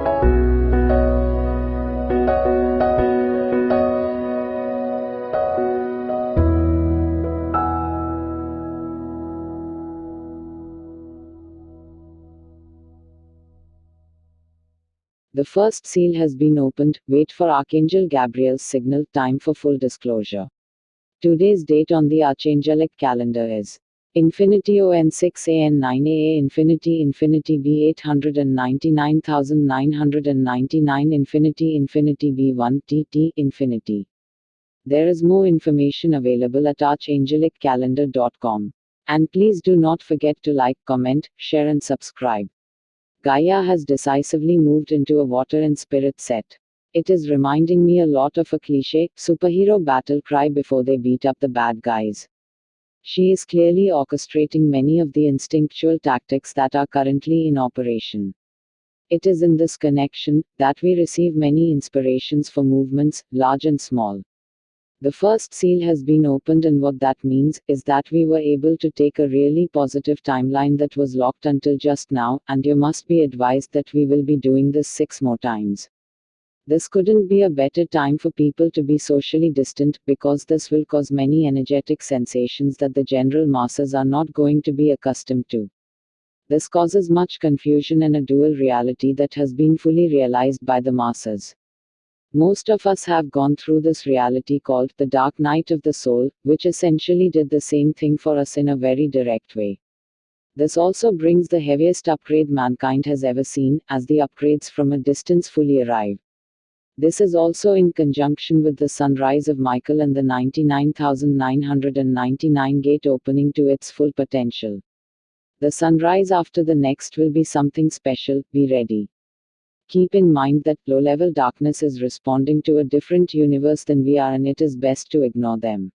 The first seal has been opened. Wait for Archangel Gabrielle's signal. Time for full disclosure. Today's date on the Archangelic calendar is Infinity ON 6 AN 9 AA Infinity Infinity B 899,999 Infinity Infinity B1 TT Infinity. There is more information available at archangeliccalendar.com. And please do not forget to like, comment, share and subscribe. Gaia has decisively moved into a water and spirit set. It is reminding me a lot of a cliché, superhero battle cry before they beat up the bad guys. She is clearly orchestrating many of the instinctual tactics that are currently in operation. It is in this connection that we receive many inspirations for movements, large and small. The first seal has been opened, and what that means is that we were able to take a really positive timeline that was locked until just now, and you must be advised that we will be doing this 6 more times. This couldn't be a better time for people to be socially distant, because this will cause many energetic sensations that the general masses are not going to be accustomed to. This causes much confusion and a dual reality that has been fully realized by the masses. Most of us have gone through this reality called the dark night of the soul, which essentially did the same thing for us in a very direct way. This also brings the heaviest upgrade mankind has ever seen, as the upgrades from a distance fully arrive. This is also in conjunction with the sunrise of Michael and the 99,999 gate opening to its full potential. The sunrise after the next will be something special. Be ready. Keep in mind that low-level darkness is responding to a different universe than we are, and it is best to ignore them.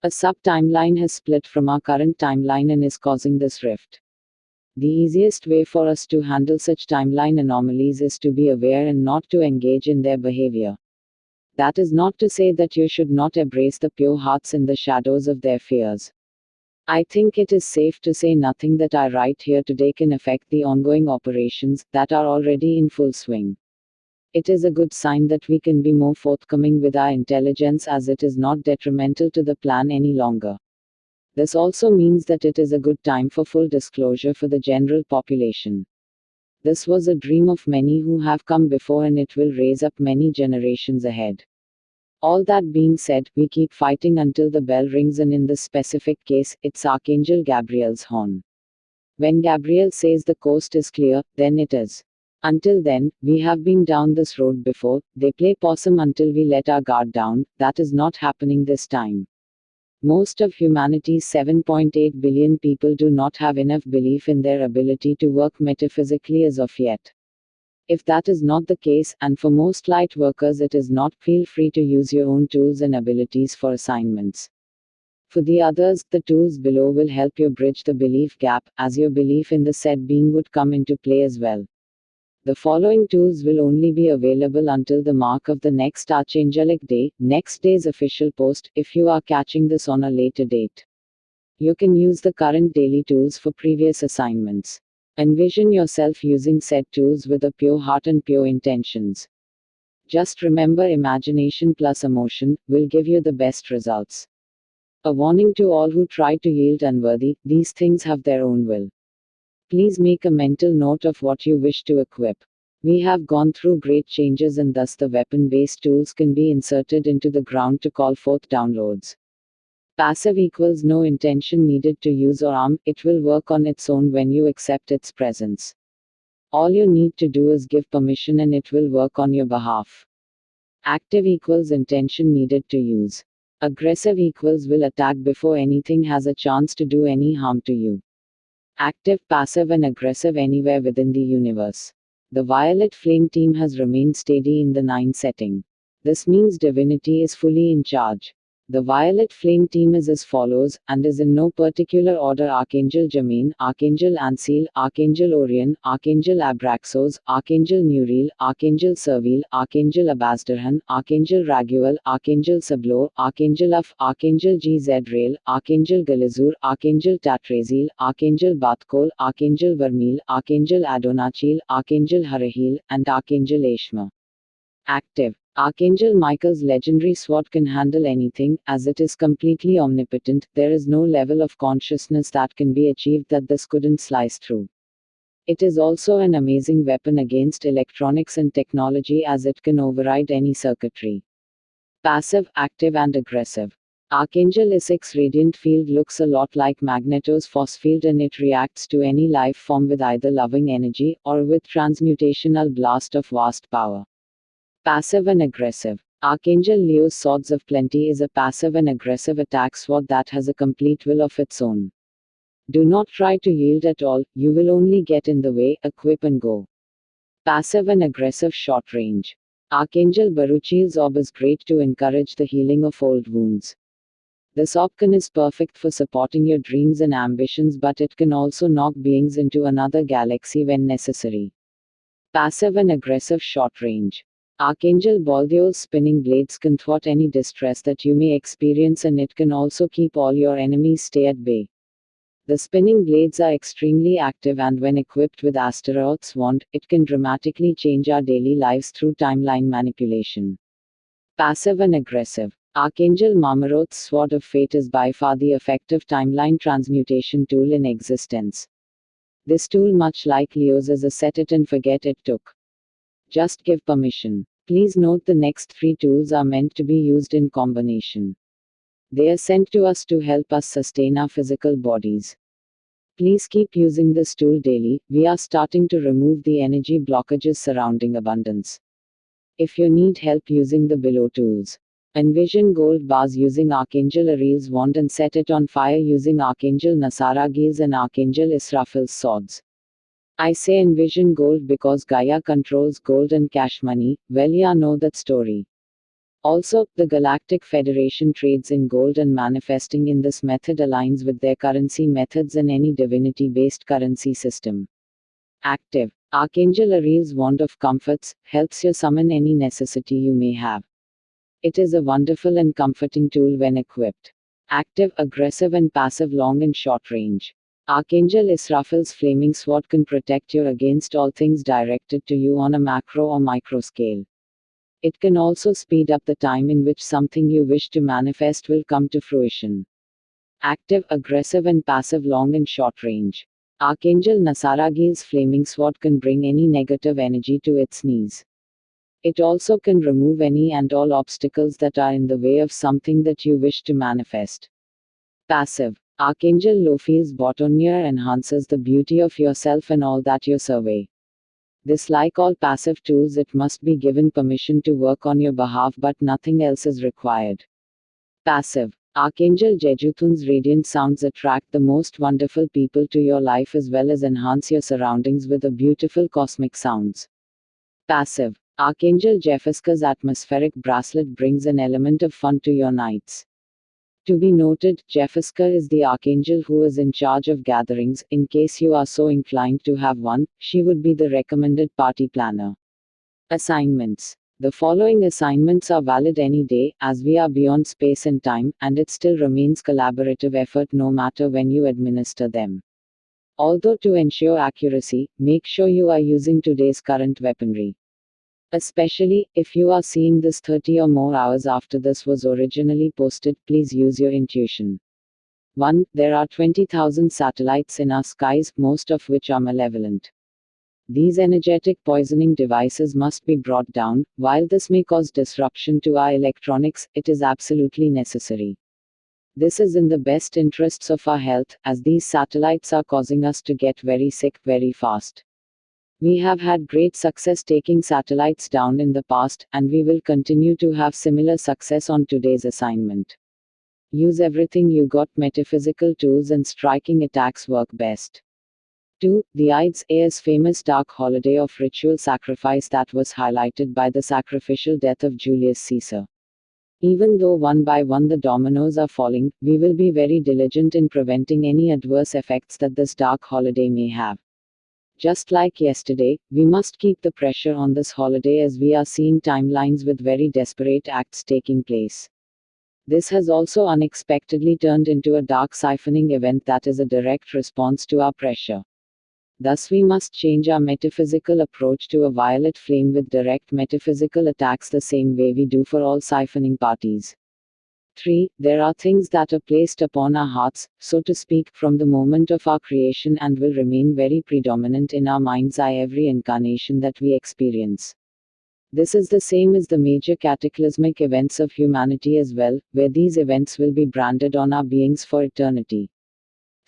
A sub-timeline has split from our current timeline and is causing this rift. The easiest way for us to handle such timeline anomalies is to be aware and not to engage in their behavior. That is not to say that you should not embrace the pure hearts in the shadows of their fears. I think it is safe to say nothing that I write here today can affect the ongoing operations that are already in full swing. It is a good sign that we can be more forthcoming with our intelligence, as it is not detrimental to the plan any longer. This also means that it is a good time for full disclosure for the general population. This was a dream of many who have come before, and it will raise up many generations ahead. All that being said, we keep fighting until the bell rings, and in this specific case, it's Archangel Gabrielle's horn. When Gabrielle says the coast is clear, then it is. Until then, we have been down this road before. They play possum until we let our guard down. That is not happening this time. Most of humanity's 7.8 billion people do not have enough belief in their ability to work metaphysically as of yet. If that is not the case, and for most light workers it is not, feel free to use your own tools and abilities for assignments. For the others, the tools below will help you bridge the belief gap, as your belief in the said being would come into play as well. The following tools will only be available until the mark of the next Archangelic Day, next day's official post, if you are catching this on a later date. You can use the current daily tools for previous assignments. Envision yourself using said tools with a pure heart and pure intentions. Just remember, imagination plus emotion will give you the best results. A warning to all who try to yield unworthy, these things have their own will. Please make a mental note of what you wish to equip. We have gone through great changes, and thus the weapon-based tools can be inserted into the ground to call forth downloads. Passive equals no intention needed to use or arm, it will work on its own when you accept its presence. All you need to do is give permission and it will work on your behalf. Active equals intention needed to use. Aggressive equals will attack before anything has a chance to do any harm to you. Active, passive and aggressive anywhere within the universe. The Violet Flame team has remained steady in the 9 setting. This means divinity is fully in charge. The Violet Flame team is as follows, and is in no particular order: Archangel Jamin, Archangel Ansil, Archangel Orion, Archangel Abraxos, Archangel Nuriel, Archangel Servil, Archangel Abazdarhan, Archangel Raguel, Archangel Sablor, Archangel Af, Archangel Gzrael, Archangel Galizur, Archangel Tatrazil, Archangel Batkol, Archangel Vermil, Archangel Adonachil, Archangel Harahil, and Archangel Ashma. Active. Archangel Michael's legendary sword can handle anything, as it is completely omnipotent. There is no level of consciousness that can be achieved that this couldn't slice through. It is also an amazing weapon against electronics and technology, as it can override any circuitry. Passive, active, and aggressive. Archangel Isaac's radiant field looks a lot like Magneto's force field, and it reacts to any life form with either loving energy, or with transmutational blast of vast power. Passive and aggressive. Archangel Leo's Swords of Plenty is a passive and aggressive attack sword that has a complete will of its own. Do not try to yield at all, you will only get in the way. Equip and go. Passive and aggressive short range. Archangel Baruchil's orb is great to encourage the healing of old wounds. This orb is perfect for supporting your dreams and ambitions, but it can also knock beings into another galaxy when necessary. Passive and aggressive short range. Archangel Baldiol's spinning blades can thwart any distress that you may experience, and it can also keep all your enemies stay at bay. The spinning blades are extremely active, and when equipped with Astaroth's wand, it can dramatically change our daily lives through timeline manipulation. Passive and aggressive. Archangel Marmaroth's Sword of Fate is by far the effective timeline transmutation tool in existence. This tool, much like Leo's, is a set it and forget it tool. Just give permission. Please note the next three tools are meant to be used in combination. They are sent to us to help us sustain our physical bodies. Please keep using this tool daily. We are starting to remove the energy blockages surrounding abundance. If you need help using the below tools, envision gold bars using Archangel Ariel's wand and set it on fire using Archangel Nasaragil's and Archangel Israfil's swords. I say envision gold because Gaia controls gold and cash money. Well, ya know that story. Also, the Galactic Federation trades in gold, and manifesting in this method aligns with their currency methods and any divinity-based currency system. Active. Archangel Ariel's Wand of Comforts helps you summon any necessity you may have. It is a wonderful and comforting tool when equipped. Active, aggressive, and passive long and short range. Archangel Israfil's flaming sword can protect you against all things directed to you on a macro or micro scale. It can also speed up the time in which something you wish to manifest will come to fruition. Active, aggressive, and passive long and short range. Archangel Nasaragil's flaming sword can bring any negative energy to its knees. It also can remove any and all obstacles that are in the way of something that you wish to manifest. Passive. Archangel Lophiel's Botonier enhances the beauty of yourself and all that you survey. This, like all passive tools, it must be given permission to work on your behalf, but nothing else is required. Passive. Archangel Jejuthun's radiant sounds attract the most wonderful people to your life, as well as enhance your surroundings with a beautiful cosmic sounds. Passive. Archangel Jephiska's atmospheric bracelet brings an element of fun to your nights. To be noted, Jephiska is the archangel who is in charge of gatherings. In case you are so inclined to have one, she would be the recommended party planner. Assignments. The following assignments are valid any day, as we are beyond space and time, and it still remains collaborative effort no matter when you administer them. Although to ensure accuracy, make sure you are using today's current weaponry. Especially, if you are seeing this 30 or more hours after this was originally posted, please use your intuition. 1. There are 20,000 satellites in our skies, most of which are malevolent. These energetic poisoning devices must be brought down. While this may cause disruption to our electronics, it is absolutely necessary. This is in the best interests of our health, as these satellites are causing us to get very sick very fast. We have had great success taking satellites down in the past, and we will continue to have similar success on today's assignment. Use everything you got. Metaphysical tools and striking attacks work best. 2. The Ides A's famous dark holiday of ritual sacrifice that was highlighted by the sacrificial death of Julius Caesar. Even though one by one the dominoes are falling, we will be very diligent in preventing any adverse effects that this dark holiday may have. Just like yesterday, we must keep the pressure on this holiday as we are seeing timelines with very desperate acts taking place. This has also unexpectedly turned into a dark siphoning event that is a direct response to our pressure. Thus, we must change our metaphysical approach to a violet flame with direct metaphysical attacks the same way we do for all siphoning parties. 3. There are things that are placed upon our hearts, so to speak, from the moment of our creation and will remain very predominant in our mind's eye every incarnation that we experience. This is the same as the major cataclysmic events of humanity as well, where these events will be branded on our beings for eternity.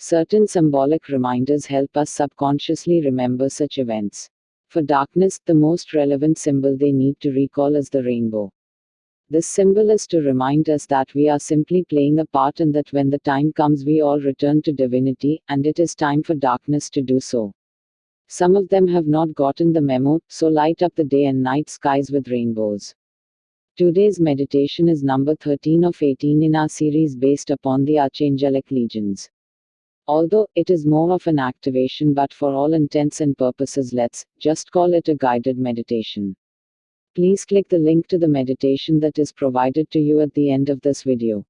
Certain symbolic reminders help us subconsciously remember such events. For darkness, the most relevant symbol they need to recall is the rainbow. This symbol is to remind us that we are simply playing a part and that when the time comes we all return to divinity, and it is time for darkness to do so. Some of them have not gotten the memo, so light up the day and night skies with rainbows. Today's meditation is number 13 of 18 in our series based upon the Archangelic Legions. Although it is more of an activation, but for all intents and purposes, let's just call it a guided meditation. Please click the link to the meditation that is provided to you at the end of this video.